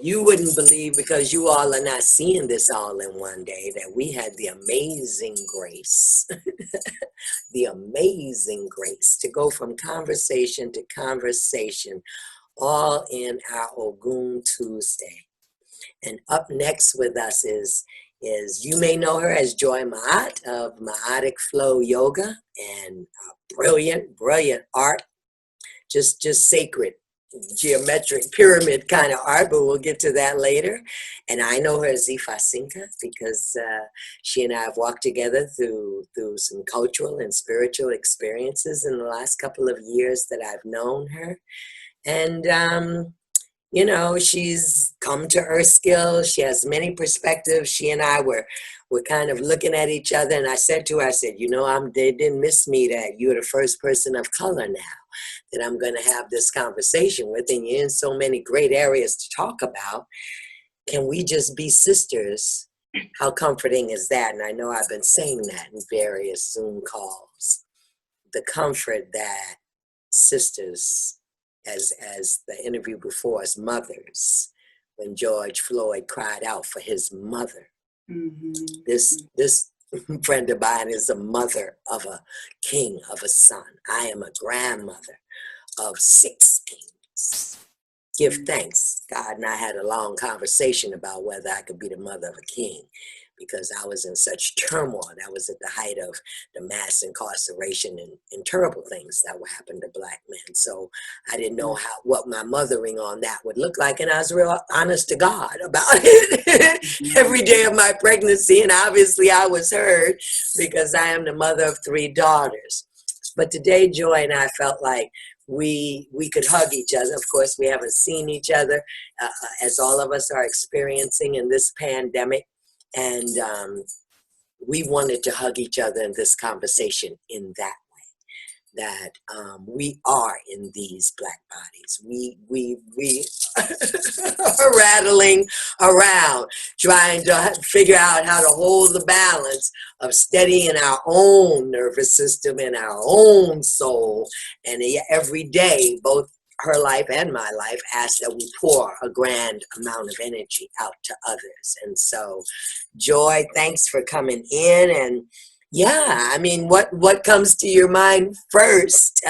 You wouldn't believe, because you all are not seeing this all in one day, that we had the amazing grace, the amazing grace to go from conversation to conversation, all in our Ogun Tuesday. And up next with us is you may know her as Joy Ma'at of Ma'atic Flow Yoga, and brilliant art, just sacred, geometric pyramid kind of art, but we'll get to that later. And I know her as Ifa Sinka because she and I have walked together through some cultural and spiritual experiences in the last couple of years that I've known her. And you know, she's come to Earth Skills. She has many perspectives. She and I were kind of looking at each other, and I said to her, I said, you know, they didn't miss me that you're the first person of color now that I'm going to have this conversation with, and you're in so many great areas to talk about. Can we just be sisters? How comforting is that? And I know I've been saying that in various Zoom calls. The comfort that sisters, as the interview before us, mothers, when George Floyd cried out for his mother. Mm-hmm. This friend of mine is a mother of a king, of a son. I am a grandmother of 6 kings. Give thanks. God and I had a long conversation about whether I could be the mother of a king, because I was in such turmoil. That was at the height of the mass incarceration and terrible things that were happening to Black men. So I didn't know what my mothering on that would look like, and I was real honest to God about it every day of my pregnancy, and obviously I was heard because I am the mother of 3 daughters. But today, Joy and I felt like we could hug each other. Of course, we haven't seen each other as all of us are experiencing in this pandemic. And we wanted to hug each other in this conversation in that way, that we are in these Black bodies. We are rattling around, trying to figure out how to hold the balance of steadying our own nervous system and our own soul. And every day, both her life and my life asks that we pour a grand amount of energy out to others. And so, Joy, thanks for coming in. And yeah, I mean, what comes to your mind first?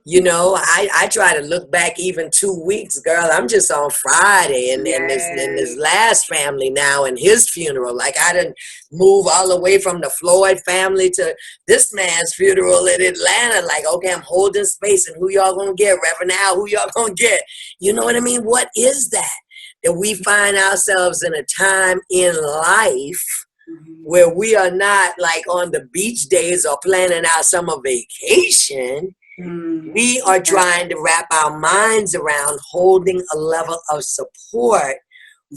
You know, I try to look back even 2 weeks, girl. I'm just on Friday and this last family now and his funeral. Like, I didn't move all the way from the Floyd family to this man's funeral in Atlanta. Like, okay, I'm holding space, and who y'all gonna get? Reverend Al, who y'all gonna get? You know what I mean? What is that we find ourselves in a time in life where we are not like on the beach days or planning our summer vacation. We are trying to wrap our minds around holding a level of support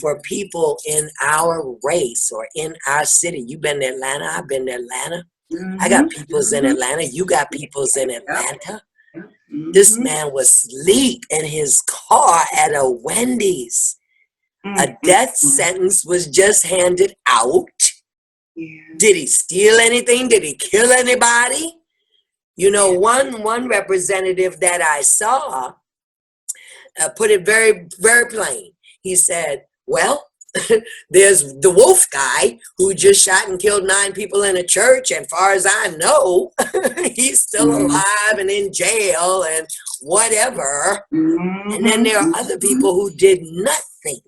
for people in our race or in our city. You've been to Atlanta. I've been to Atlanta. I got peoples in Atlanta. You got peoples in Atlanta. This man was asleep in his car at a Wendy's. A death sentence was just handed out. Yeah. Did he steal anything? Did he kill anybody? You know, one representative that I saw put it very, very plain. He said, well, there's the wolf guy who just shot and killed 9 people in a church. And far as I know, he's still alive and in jail and whatever. And then there are other people who did nothing,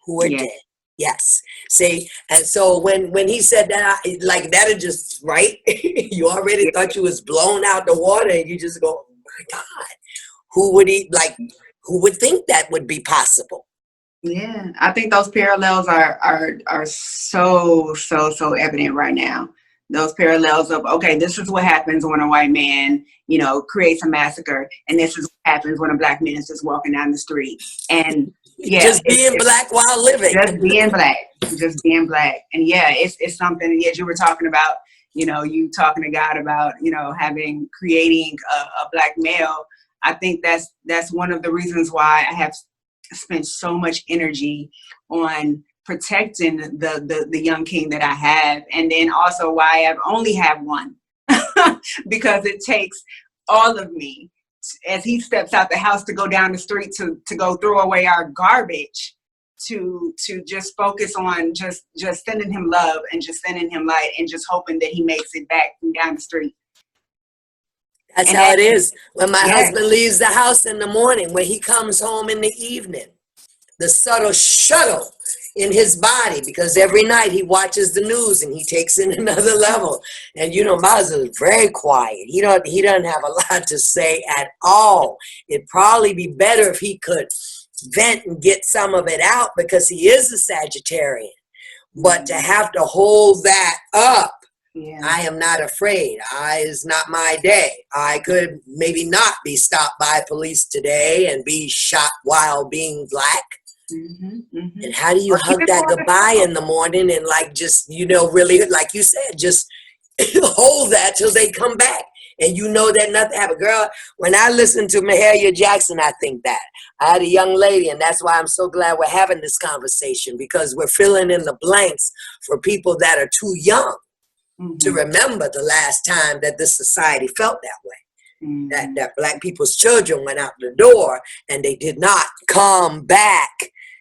who are dead. Yes. See, and so when he said that, like that is just right. You already thought you was blown out the water, and you just go, oh my God, who would think that would be possible? Yeah, I think those parallels are so evident right now. Those parallels of, okay, this is what happens when a white man, you know, creates a massacre, and this is what happens when a Black man is just walking down the street. And yeah, just being Black while living. Just being Black. And yeah, it's something, as you were talking about, you know, you talking to God about, you know, creating a Black male. I think that's one of the reasons why I have spent so much energy on protecting the young king that I have. And then also why I've only have one, because it takes all of me as he steps out the house to go down the street to go throw away our garbage, to just focus on just sending him love and just sending him light and just hoping that he makes it back from down the street. That's And how it is. When my yes. husband leaves the house in the morning, when he comes home in the evening, the subtle shuttle in his body, because every night he watches the news and he takes in another level. And you know, my husband is very quiet. He doesn't have a lot to say at all. It'd probably be better if he could vent and get some of it out, because he is a Sagittarian. But to have to hold that up, Yeah. I am not afraid. It's not my day. I could maybe not be stopped by police today and be shot while being black. Mm-hmm, mm-hmm. And how do you hug that goodbye in the morning and like just, you know, really, like you said, just hold that till they come back. And you know that nothing happened. Girl, when I listen to Mahalia Jackson, I think that. I had a young lady, and that's why I'm so glad we're having this conversation, because we're filling in the blanks for people that are too young to remember the last time that this society felt that way. That black people's children went out the door and they did not come back,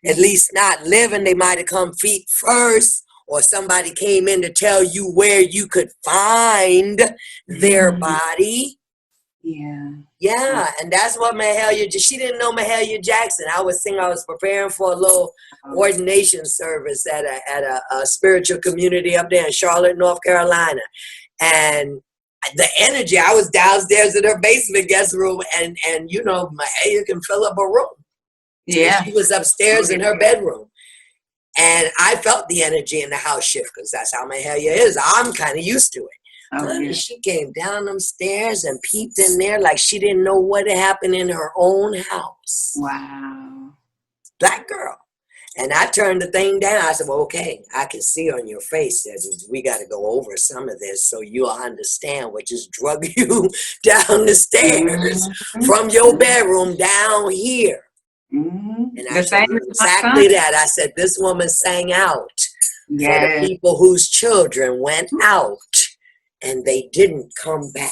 at least not living. They might have come feet first, or somebody came in to tell you where you could find their body. Yeah, and that's what Mahalia, she didn't know Mahalia Jackson. I was preparing for a little ordination service at a spiritual community up there in Charlotte, North Carolina. And the energy, I was downstairs in her basement guest room, and you know, Mahalia can fill up a room. Yeah. And she was upstairs in her bedroom. And I felt the energy in the house shift, because that's how Mahalia is. I'm kind of used to it. Honey, she came down them stairs and peeped in there like she didn't know what had happened in her own house. Wow. Black girl. And I turned the thing down. I said, well, okay, I can see on your face that we got to go over some of this so you'll understand what just drug you down the stairs from your bedroom down here. And I said exactly that. I said, this woman sang out for the people whose children went out and they didn't come back.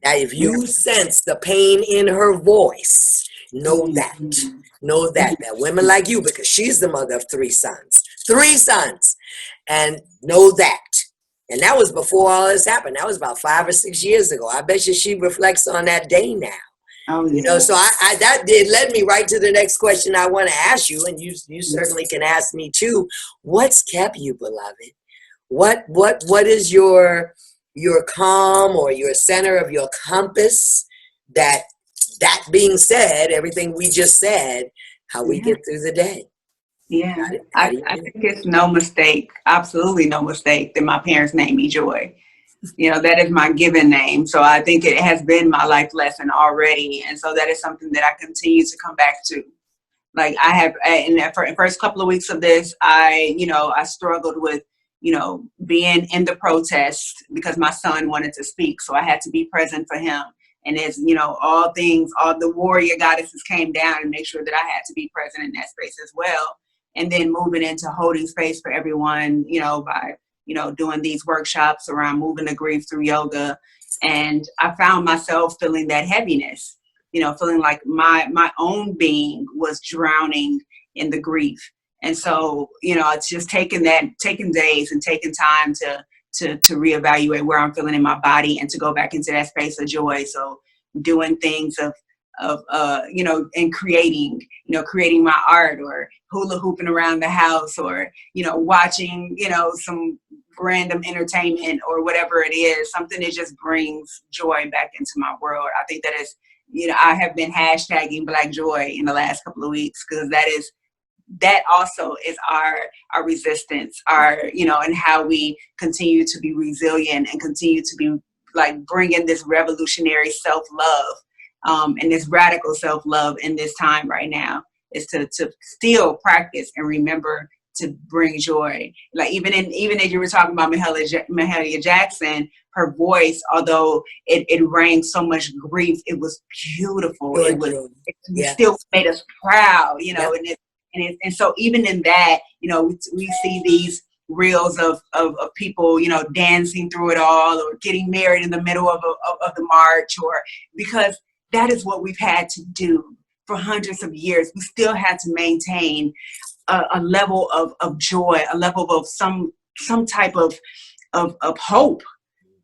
Now, if you sense the pain in her voice, know that women like you, because she's the mother of three sons, and know that. And that was before all this happened. That was about 5 or 6 years ago. I bet you she reflects on that day now. You know, so I that did led me right to the next question I want to ask you, and you certainly can ask me too. What's kept you, beloved? What is your calm or your center of your compass? That being said, everything we just said, how we get through the day. I think it's no mistake, absolutely no mistake, that my parents named me Joy. You know, that is my given name. So I think it has been my life lesson already. And so that is something that I continue to come back to. Like I have, in the first couple of weeks of this, I struggled with, being in the protest because my son wanted to speak. So I had to be present for him. And as, all the warrior goddesses came down and make sure that I had to be present in that space as well. And then moving into holding space for everyone, by doing these workshops around moving the grief through yoga. And I found myself feeling that heaviness, feeling like my own being was drowning in the grief. And so, it's just taking days and taking time to reevaluate where I'm feeling in my body and to go back into that space of joy. So doing things and creating my art, or hula hooping around the house, or, watching, some random entertainment or whatever it is, something that just brings joy back into my world. I think that is, I have been hashtagging Black Joy in the last couple of weeks, because that also is our resistance, and how we continue to be resilient and continue to be like bringing this revolutionary self-love and this radical self-love in this time right now, is to still practice and remember to bring joy. Like even as you were talking about Mahalia Jackson, her voice, although it rang so much grief, it was beautiful. It still made us proud, and so even in that, we see reels of people, you know, dancing through it all, or getting married in the middle of the march, or because that is what we've had to do for hundreds of years. We still had to maintain a level of joy, a level of some type of hope,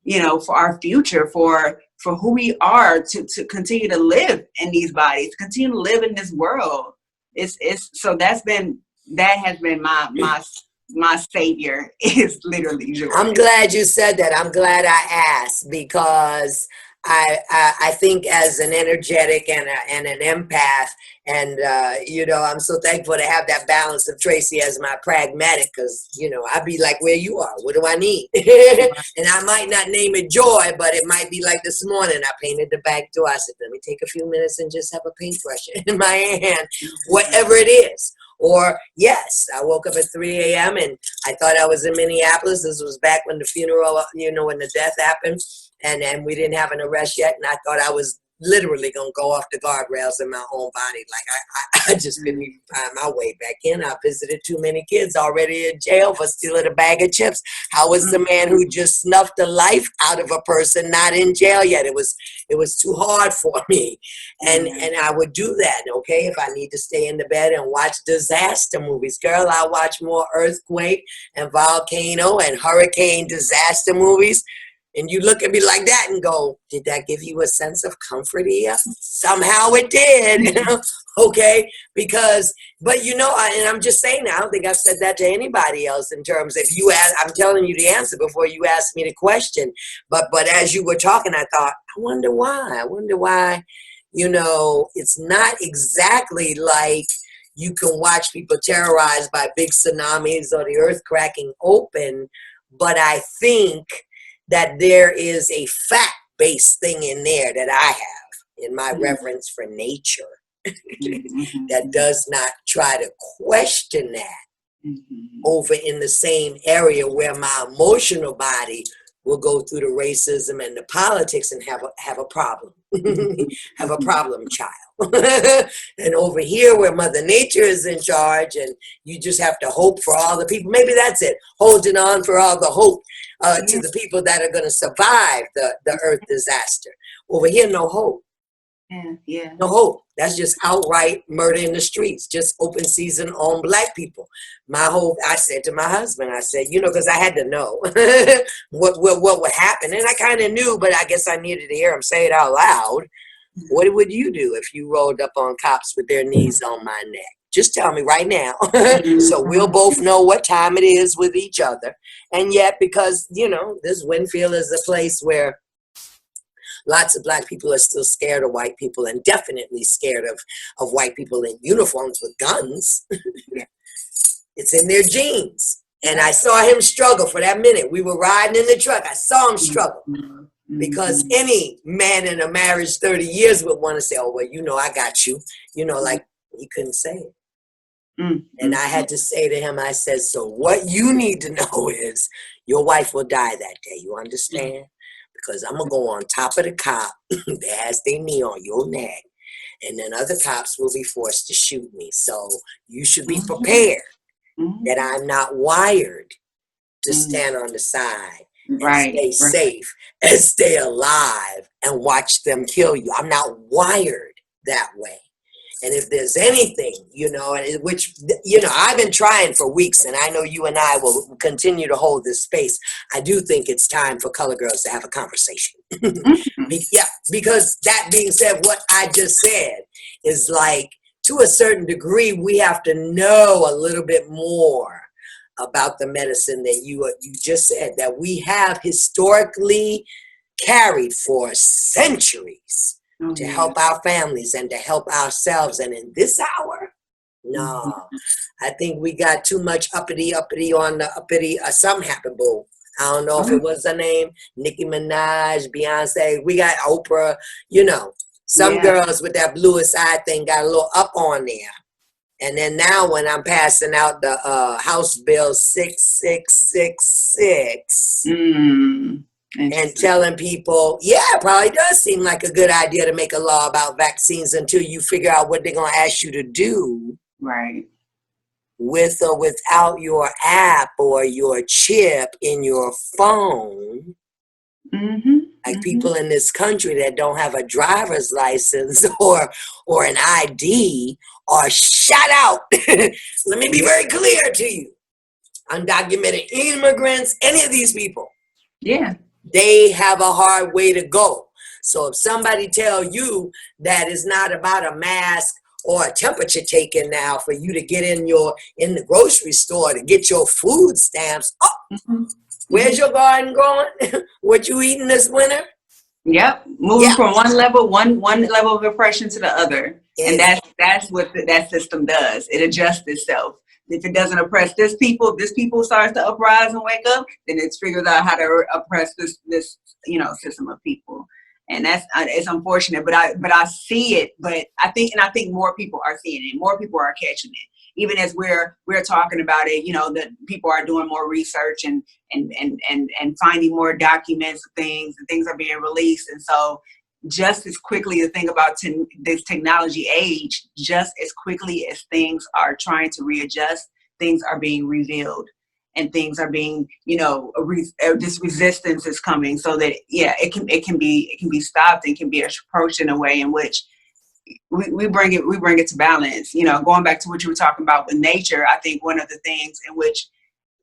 you know, for our future, for who we are, to continue to live in these bodies, continue to live in this world. It's so that has been my savior, is literally joy. I'm glad you said that. I'm glad I asked, because I think as an energetic and an empath, and you know, I'm so thankful to have that balance of Tracy as my pragmatic, because you know, I'd be like, where you are, what do I need? And I might not name it joy, but it might be like this morning, I painted the back door. I said, let me take a few minutes and just have a paintbrush in my hand, whatever it is. Or yes, I woke up at 3 a.m. and I thought I was in Minneapolis. This was back when the funeral, you know, when the death happened, and we didn't have an arrest yet. And I thought I was literally going to go off the guardrails in my own body. Like I just couldn't even find my way back in. I visited too many kids already in jail for stealing a bag of chips. How was the man who just snuffed the life out of a person not in jail yet? It was too hard for me. And I would do that, okay? If I need to stay in the bed and watch disaster movies. Girl, I watch more earthquake and volcano and hurricane disaster movies. And you look at me like that and go, did that give you a sense of comfort here? Somehow it did, okay? Because, but you know, and I'm just saying, I don't think I've said that to anybody else in terms, if you ask, I'm telling you the answer before you ask me the question. But as you were talking, I thought, I wonder why, you know, it's not exactly like you can watch people terrorized by big tsunamis or the earth cracking open. But I think that there is a fact-based thing in there that I have in my reverence for nature that does not try to question that over in the same area where my emotional body will go through the racism and the politics and have a problem, have a problem child. And over here where Mother Nature is in charge and you just have to hope for all the people, maybe that's it, holding on for all the hope to the people that are going to survive the earth disaster. Over here, no hope. No hope. That's just outright murder in the streets, just open season on Black people. I said to my husband, I said, you know, because I had to know what would happen. And I kind of knew, but I guess I needed to hear him say it out loud. What would you do if you rolled up on cops with their knees on my neck? Just tell me right now. So we'll both know what time it is with each other. And yet, because, you know, this Winfield is a place where lots of Black people are still scared of white people, and definitely scared of white people in uniforms with guns. It's in their genes. And I saw him struggle for that minute. We were riding in the truck. I saw him struggle. Because any man in a marriage 30 years would want to say, oh, well, you know, I got you. You know, like he couldn't say it. And I had to say to him, I said, so what you need to know is your wife will die that day. You understand? Because I'm going to go on top of the cop that has their knee on your neck. And then other cops will be forced to shoot me. So you should be prepared that I'm not wired to stand on the side and stay safe and stay alive and watch them kill you. I'm not wired that way. And if there's anything, you know, which, you know, I've been trying for weeks, and I know you and I will continue to hold this space. I do think it's time for Color Girls to have a conversation. Yeah, because that being said, what I just said is like, to a certain degree, we have to know a little bit more about the medicine that you just said, that we have historically carried for centuries. To help our families and to help ourselves. And in this hour, no, I think we got too much uppity on the uppity. Something happened, boo. I don't know if it was her name, Nicki Minaj, Beyonce. We got Oprah, you know. Some girls with that bluest eye thing got a little up on there. And then now when I'm passing out the House Bill 6666, and telling people, yeah, it probably does seem like a good idea to make a law about vaccines until you figure out what they're going to ask you to do. Right. with or without your app or your chip in your phone. Like people in this country that don't have a driver's license or an ID are shut out. Let me be very clear to you. Undocumented immigrants, any of these people. Yeah. They have a hard way to go. So if somebody tell you that it's not about a mask or a temperature taken now for you to get in the grocery store to get your food stamps. Oh, where's your garden going? What you eating this winter? Yep. Moving from one level of oppression to the other. And that's what that system does. It adjusts itself. If it doesn't oppress this people starts to uprise and wake up, then it figures out how to oppress this system of people. And it's unfortunate, but I see it. But I think more people are seeing it. More people are catching it. Even as we're talking about it, that people are doing more research and finding more documents of things, and things are being released. And so just as quickly to think about this technology age, just as quickly as things are trying to readjust, things are being revealed. And things are being, this resistance is coming, so that it can be stopped and can be approached in a way in which we bring it to balance. Going back to what you were talking about with nature, I think one of the things in which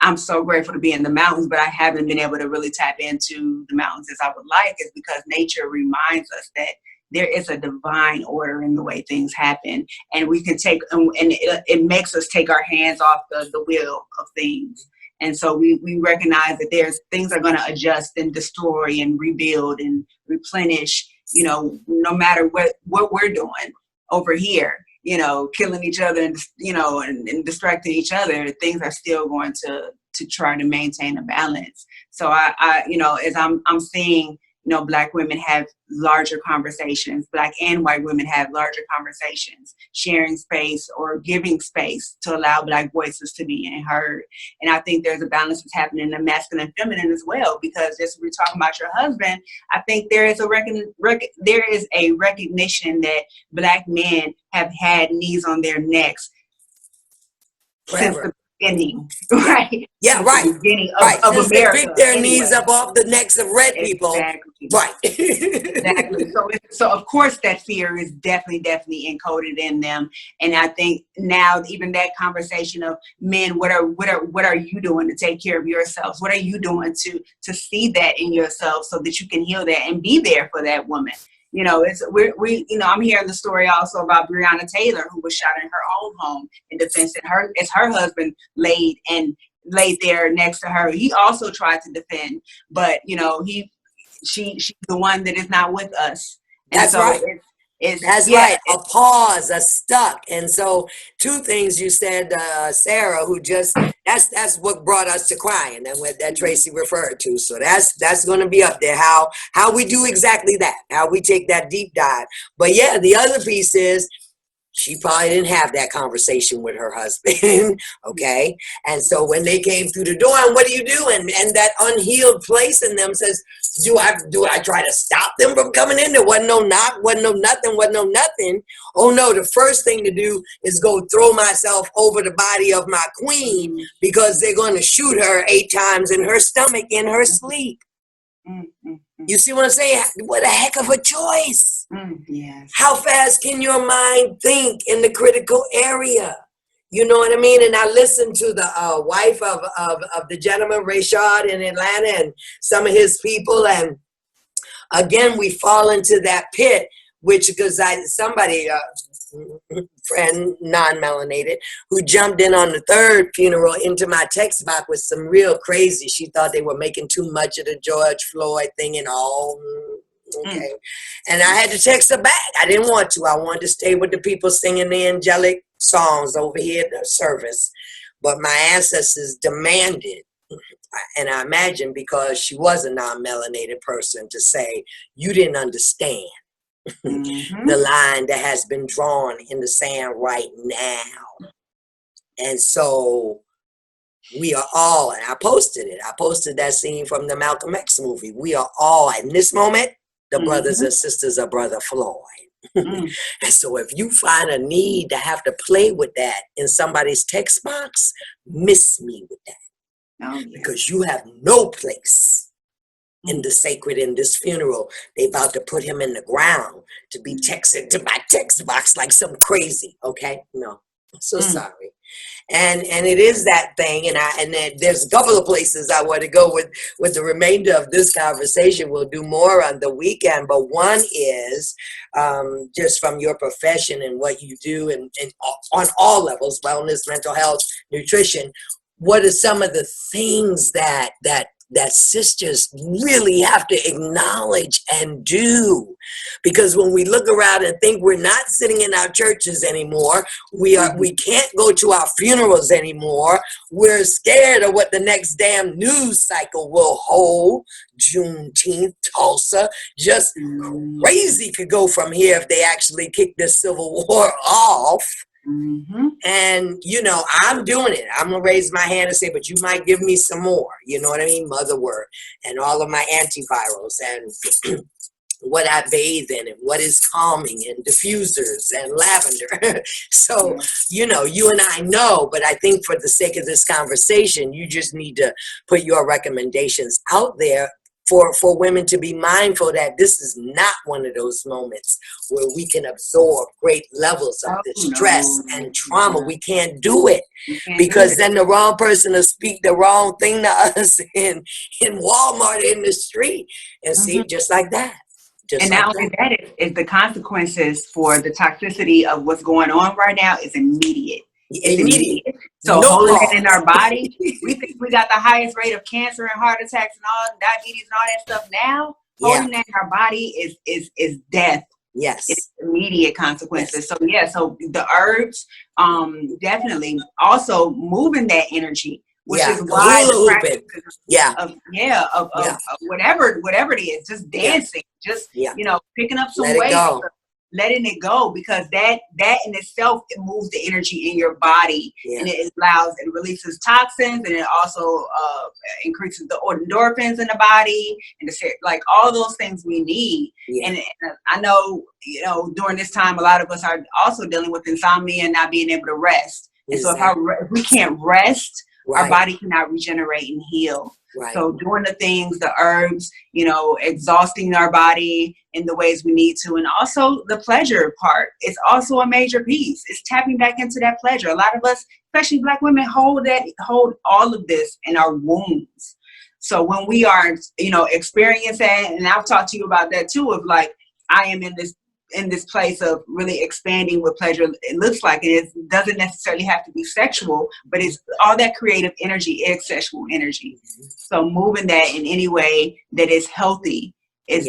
I'm so grateful to be in the mountains, but I haven't been able to really tap into the mountains as I would like, is because nature reminds us that there is a divine order in the way things happen, and we can take and it makes us take our hands off the wheel of things. And so we recognize that things are going to adjust and destroy and rebuild and replenish, no matter what we're doing over here, killing each other and distracting each other. Things are still going to try to maintain a balance. So I as I'm seeing, Black women have larger conversations, Black and white women have larger conversations, sharing space or giving space to allow Black voices to be heard. And I think there's a balance that's happening in the masculine and feminine as well, because as we're talking about your husband, I think there is a recognition that Black men have had knees on their necks Forever. Since the beginning, right? Yeah, Since right. the beginning of Since America. they picked their knees up off the necks of red people. Exactly. Right. Exactly. So of course that fear is definitely encoded in them. And I think now even that conversation of men, what are you doing to take care of yourselves? What are you doing to see that in yourself so that you can heal that and be there for that woman? I'm hearing the story also about Breonna Taylor, who was shot in her own home in defense, and her husband laid there next to her. He also tried to defend, but she's the one that is not with us. And That's so right. That's right. A pause, a stuck. And so 2 things you said, Sarah, who just that's what brought us to crying, and what that Tracy referred to. So that's going to be up there. How we do exactly that. How we take that deep dive. But yeah, the other piece is she probably didn't have that conversation with her husband. Okay. And so when they came through the door, and what do you do? And that unhealed place in them says, do I try to stop them from coming in? There wasn't no knock, wasn't no nothing. Oh no, the first thing to do is go throw myself over the body of my queen, because they're going to shoot her 8 times in her stomach in her sleep. You see what I'm saying? What a heck of a choice. Yes. How fast can your mind think in the critical area? You know what I mean? And I listened to the wife of the gentleman, Rashad, in Atlanta, and some of his people. And again, we fall into that pit, which because somebody, friend, non-melanated, who jumped in on the 3rd funeral into my text box with some real crazy. She thought they were making too much of the George Floyd thing and all. Okay. And I had to text her back. I didn't want to. I wanted to stay with the people singing the angelic songs over here at the service. But my ancestors demanded, and I imagine because she was a non-melanated person, to say, you didn't understand the line that has been drawn in the sand right now. And so we are all, and I posted it. I posted that scene from the Malcolm X movie. We are all, in this moment, the brothers and sisters of Brother Floyd. And so if you find a need to have to play with that in somebody's text box, miss me with that. Because you have no place in the sacred in this funeral. They about to put him in the ground to be texted to my text box like some crazy. Okay, no, I'm so sorry. And it is that thing, and then there's a couple of places I want to go with the remainder of this conversation. We'll do more on the weekend, but one is just from your profession and what you do, and on all levels: wellness, mental health, nutrition. What are some of the things that sisters really have to acknowledge and do? Because when we look around and think we're not sitting in our churches anymore, we can't go to our funerals anymore, we're scared of what the next damn news cycle will hold. Juneteenth, Tulsa, just crazy could go from here if they actually kick this civil war off. And I'm doing it. I'm gonna raise my hand and say, but you might give me some more, you know what I mean? Motherword and all of my antivirals and what I bathe in and what is calming and diffusers and lavender. So you and I know, but I think for the sake of this conversation, you just need to put your recommendations out there for women to be mindful that this is not one of those moments where we can absorb great levels of this stress and trauma. We can't do it because then the wrong person will speak the wrong thing to us in Walmart in the street and see, just like that. And not only that, is the consequences for the toxicity of what's going on right now is immediate. It's immediate. So holding it in our body, we think we got the highest rate of cancer and heart attacks and all diabetes and all that stuff now. Holding that in our body is death. Yes. It's immediate consequences. So so the herbs definitely also moving that energy, which is why the practice of whatever it is, just dancing, just picking up some weight, letting it go, because that in itself, it moves the energy in your body, and it releases toxins, and it also increases the endorphins in the body, and like all those things we need. And I know during this time, a lot of us are also dealing with insomnia and not being able to rest. And so if we can't rest, our body cannot regenerate and heal. So doing the things, the herbs, exhausting our body in the ways we need to. And also the pleasure part is also a major piece. It's tapping back into that pleasure. A lot of us, especially Black women, hold all of this in our wombs. So when we are, experiencing that, and I've talked to you about that too, of like, I am in this place of really expanding what pleasure it looks like. And it doesn't necessarily have to be sexual, but it's all that creative energy is sexual energy. So moving that in any way that is healthy is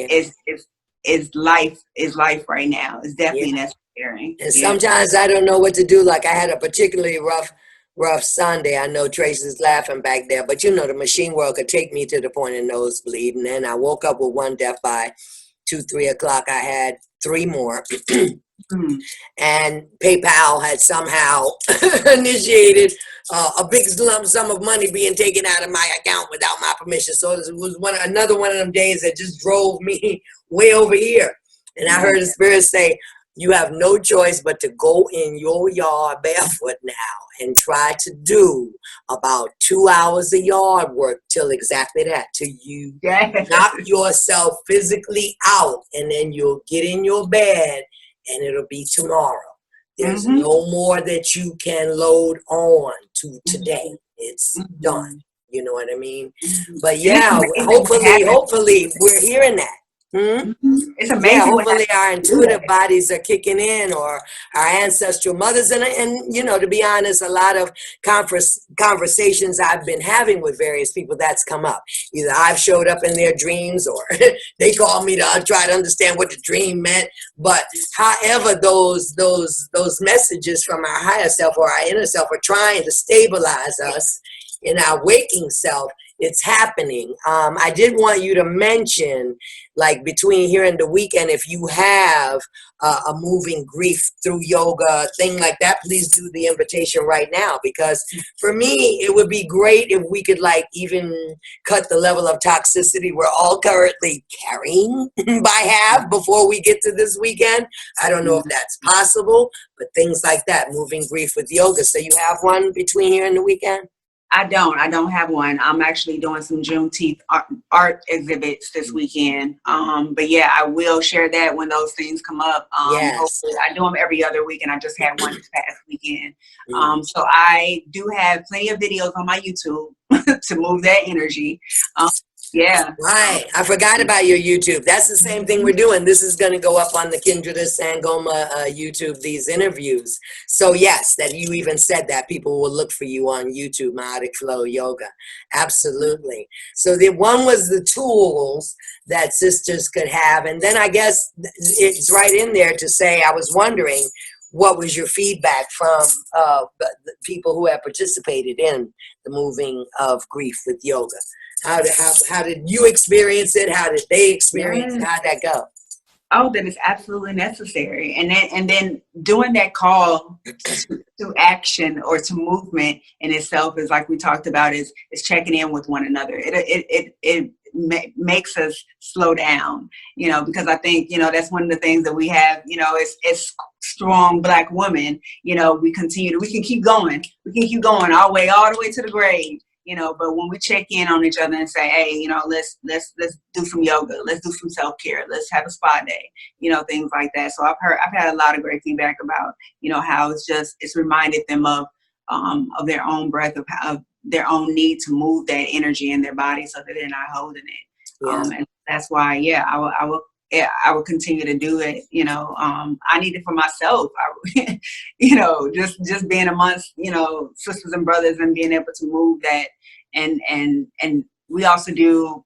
life right now. It's definitely necessary. And sometimes I don't know what to do. Like I had a particularly rough Sunday. I know Tracy's laughing back there, but the machine world could take me to the point of nosebleed. And then I woke up with one death by 2-3 o'clock. I had 3 more. And PayPal had somehow initiated a big lump sum of money being taken out of my account without my permission. So it was another one of them days that just drove me way over here. And I heard the Spirit say, you have no choice but to go in your yard barefoot now and try to do about 2 hours of yard work till exactly that, till you knock yourself physically out, and then you'll get in your bed and it'll be tomorrow. There's no more that you can load on to today. It's done. You know what I mean? But hopefully we're hearing that. It's amazing. Hopefully our intuitive bodies are kicking in, or our ancestral mothers. And to be honest, a lot of conversations I've been having with various people, that's come up. Either I've showed up in their dreams, or they call me to try to understand what the dream meant. But however, those messages from our higher self or our inner self are trying to stabilize us in our waking self. it's happening. I did want you to mention, like between here and the weekend, if you have a moving grief through yoga, thing like that, please do the invitation right now. Because for me, it would be great if we could like even cut the level of toxicity we're all currently carrying by half before we get to this weekend. I don't know if that's possible, but things like that, moving grief with yoga. So you have one between here and the weekend? I don't have one. I'm actually doing some Juneteenth art exhibits this weekend. But yeah, I will share that when those things come up. Yes. Hopefully, I do them every other week, and I just had one this past weekend. So I do have plenty of videos on my YouTube to move that energy. Yeah. Right. I forgot about your YouTube. That's the same thing we're doing. This is going to go up on the Kindred Sangoma YouTube, these interviews. So yes, that you even said that people will look for you on YouTube, Mahadik Flow Yoga. Absolutely. So the one was the tools that sisters could have. And then I guess it's right in there to say, I was wondering, what was your feedback from the people who have participated in the moving of grief with yoga? How did you experience it? How did they experience it? How'd that go? Oh, that is absolutely necessary. And then doing that call to action or to movement in itself is, like we talked about, is checking in with one another. It makes us slow down, because I think, that's one of the things that we have, as strong Black women, we can keep going. We can keep going all the way to the grave. But when we check in on each other and say, hey, let's do some yoga, let's do some self-care, let's have a spa day, things like that. So I've had a lot of great feedback about, how it's reminded them of their own breath, of their own need to move that energy in their body so that they're not holding it. Yeah. And that's why, I will continue to do it. I need it for myself. Just being amongst, sisters and brothers and being able to move that. And we also do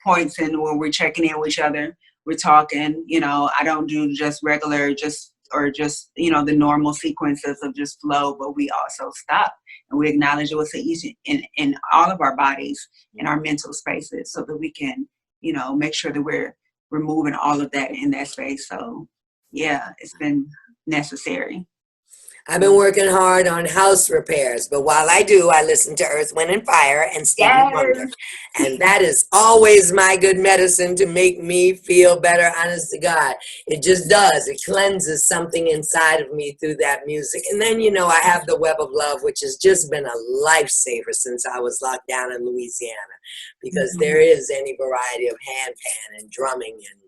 points in when we're checking in with each other. We're talking, I don't do just regular, the normal sequences of just flow, but we also stop and we acknowledge what's in all of our bodies, in our mental spaces, so that we can, make sure that we're removing all of that in that space. So yeah, it's been necessary. I've been working hard on house repairs, but while I do, I listen to Earth, Wind, and Fire and Stevie Wonder. And that is always my good medicine to make me feel better, honest to God. It just does. It cleanses something inside of me through that music. And then, I have the Web of Love, which has just been a lifesaver since I was locked down in Louisiana, because there is any variety of handpan and drumming and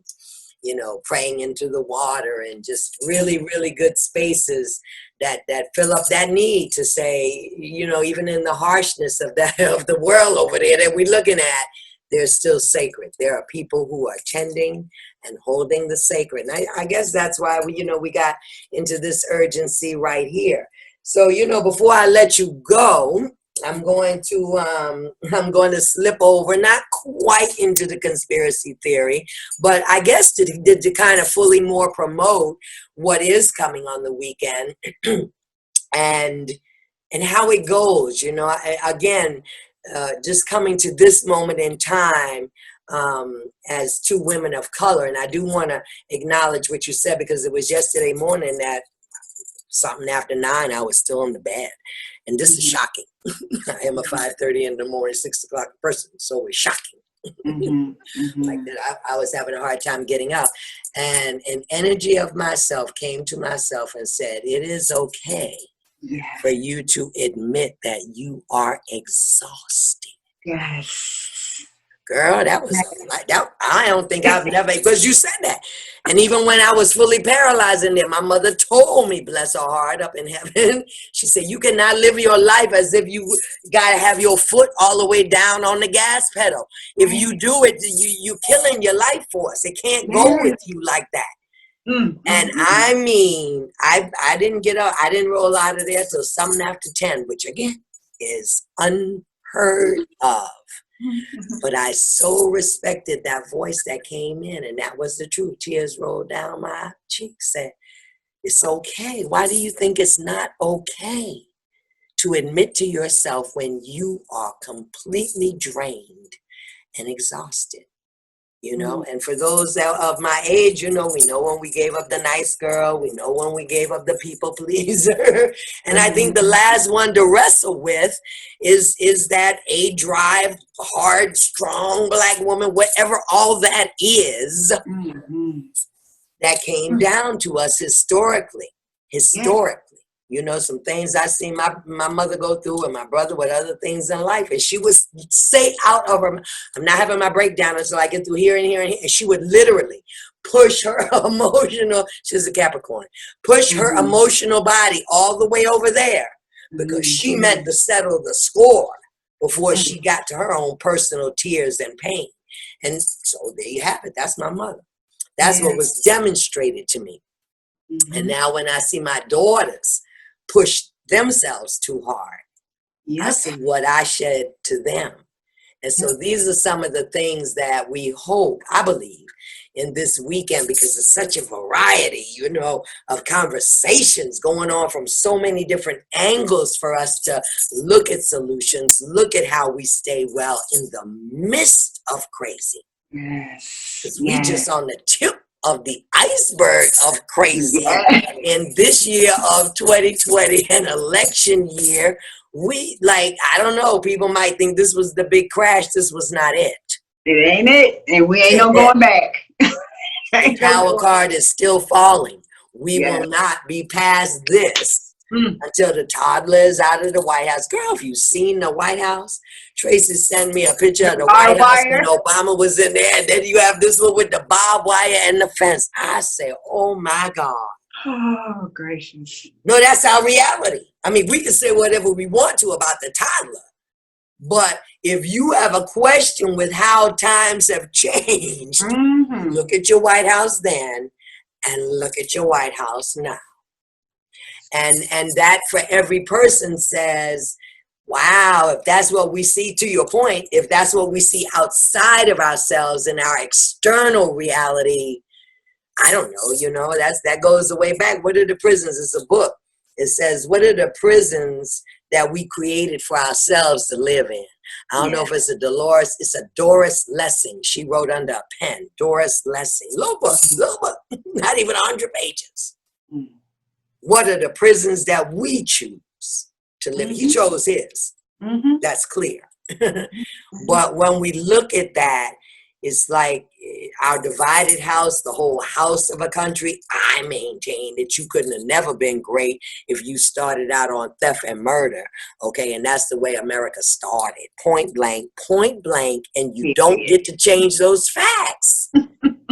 praying into the water and just really, really good spaces that fill up that need to say, even in the harshness of the world over there that we're looking at, they're still sacred. There are people who are tending and holding the sacred. And I guess that's why we got into this urgency right here. So, before I let you go, I'm going to slip over, not quite into the conspiracy theory, but I guess to kind of fully more promote what is coming on the weekend and how it goes. Again, just coming to this moment in time as two women of color, and I do want to acknowledge what you said, because it was yesterday morning that something after 9 I was still in the bed. And this is shocking. I am a 5:30 in the morning, 6 o'clock person, so it's shocking. Like that, I was having a hard time getting up. And an energy of myself came to myself and said, it is okay for you to admit that you are exhausted. Yes. Girl, that was like that. I don't think I've never, because you said that. And even when I was fully paralyzed in there, my mother told me, bless her heart, up in heaven, she said, you cannot live your life as if you got to have your foot all the way down on the gas pedal. If you do it, you killing your life force. It can't go with you like that. And I mean, I didn't get up. I didn't roll out of there till something after 10, which again is unheard of. But I so respected that voice that came in, and that was the truth. Tears rolled down my cheeks. Said, it's okay. Why do you think it's not okay to admit to yourself when you are completely drained and exhausted. You know, and for those that of my age, you know, we know when we gave up the nice girl, we know when we gave up the people pleaser. And I think the last one to wrestle with is that a drive, hard, strong black woman, whatever all that is, that came down to us historically. You know, some things I seen my mother go through and my brother with other things in life. And she would say out of her, I'm not having my breakdown until I get through here and here and here. And she would literally push her emotional, she's a Capricorn, push her emotional body all the way over there because she meant to settle the score before she got to her own personal tears and pain. And so there you have it. That's my mother. That's what was demonstrated to me. And now when I see my daughters push themselves too hard, I see what I shed to them. And so these are some of the things that we hope, I believe, in this weekend, because it's such a variety, you know, of conversations going on from so many different angles for us to look at solutions, look at how we stay well in the midst of crazy. Because we just on the tip of the iceberg of crazy in this year of 2020, an election year. We I don't know, people might think this was the big crash. This was not it. It ain't it, and we ain't no going back. The tower card is still falling. We will not be past this until the toddler is out of the White House. Girl, if you've seen the White House, Tracy sent me a picture of the White House when Obama was in there, and then you have this one with the barbed wire and the fence. I say, oh my God. Oh, gracious. No, that's our reality. I mean, we can say whatever we want to about the toddler, but if you have a question with how times have changed, look at your White House then and look at your White House now. And that for every person says, wow, if that's what we see, to your point, if that's what we see outside of ourselves in our external reality, I don't know, you know, that goes the way back. What are the prisons? It's a book. It says, what are the prisons that we created for ourselves to live in? I don't know if it's a Doris Lessing. She wrote under a pen, Doris Lessing. Little book, not even 100 pages. What are the prisons that we choose to live in? He chose his. That's clear. But when we look at that, it's like our divided house, the whole house of a country. I maintain that you couldn't have never been great if you started out on theft and murder. Okay, and that's the way America started. Point blank, and you don't get to change those facts.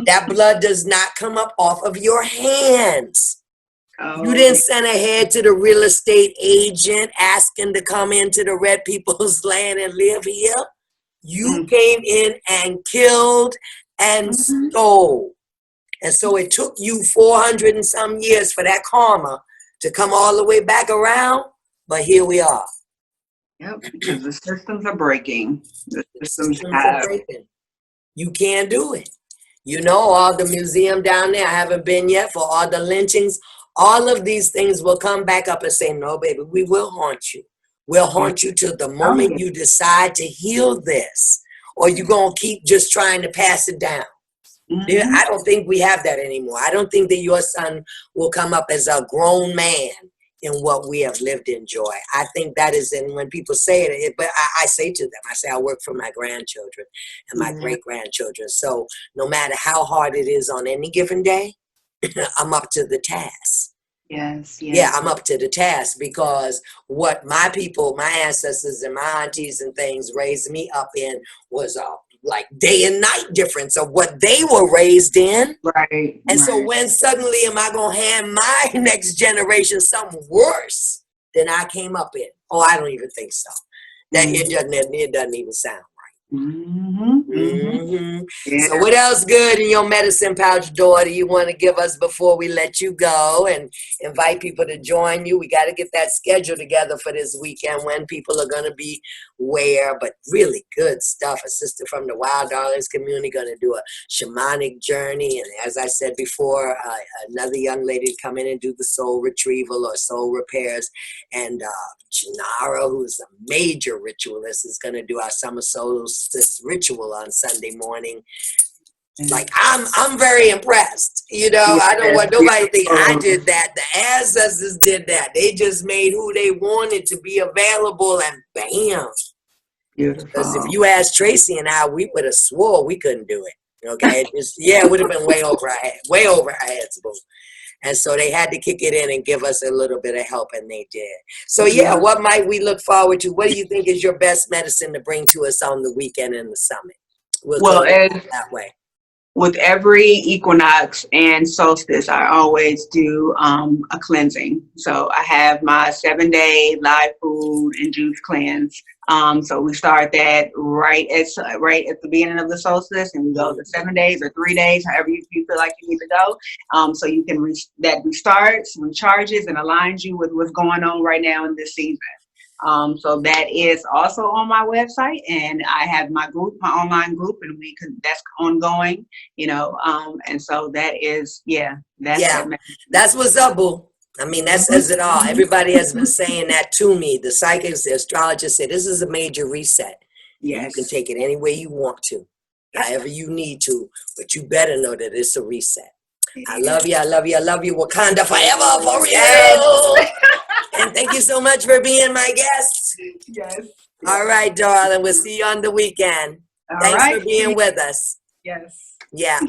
That blood does not come up off of your hands. You didn't send ahead to the real estate agent asking to come into the red people's land and live here. You came in and killed and stole. And so it took you 400 and some years for that karma to come all the way back around. But here we are. Yep, because the systems are breaking. The systems are breaking. You can't do it. You know, all the museum down there, I haven't been yet, for all the lynchings. All of these things will come back up and say, no, baby, we will haunt you. We'll haunt you till the moment you decide to heal this, or you're going to keep just trying to pass it down. I don't think we have that anymore. I don't think that your son will come up as a grown man in what we have lived in, Joy. I think that is in when people say it, but I say to them, I say, I work for my grandchildren and my great-grandchildren. So no matter how hard it is on any given day, I'm up to the task. Yes. Yeah, I'm up to the task, because what my people, my ancestors and my aunties and things raised me up in was like day and night difference of what they were raised in. Right. And so when suddenly am I going to hand my next generation something worse than I came up in? Oh, I don't even think so. That it doesn't even sound right. Mm-hmm. Yeah. So what else good in your medicine pouch, daughter, you want to give us before we let you go and invite people to join you? We got to get that schedule together for this weekend when people are going to be where, but really good stuff. A sister from the Wild Darlings community going to do a shamanic journey. And as I said before, another young lady to come in and do the soul retrieval or soul repairs. And Janara, who's a major ritualist, is going to do our summer solstice ritual on Sunday morning. Like, I'm very impressed. You know, I don't want nobody to think I did that. The ancestors did that. They just made who they wanted to be available, and bam. Because if you asked Tracy and I, we would have swore we couldn't do it. Okay, it would have been way over our heads, boo. And so they had to kick it in and give us a little bit of help, and they did. So yeah, what might we look forward to? What do you think is your best medicine to bring to us on the weekend in the summit? Well, that way. With every equinox and solstice, I always do a cleansing. So I have my 7-day live food and juice cleanse. So we start that right at the beginning of the solstice, and we go to 7 days or 3 days, however you feel like you need to go. So you can that restarts, recharges, and aligns you with what's going on right now in this season. So that is also on my website, and I have my online group, and that's ongoing, and so that is, that's what's up, boo. I mean, that says it all. Everybody has been saying that to me. The psychics, the astrologers say this is a major reset. Yes. You can take it any way you want to, however you need to, but you better know that it's a reset. I love you. I love you. I love you. Wakanda forever, for real. And thank you so much for being my guest. Yes. All right, darling. We'll see you on the weekend. Thanks for being with us. Yes. Yeah.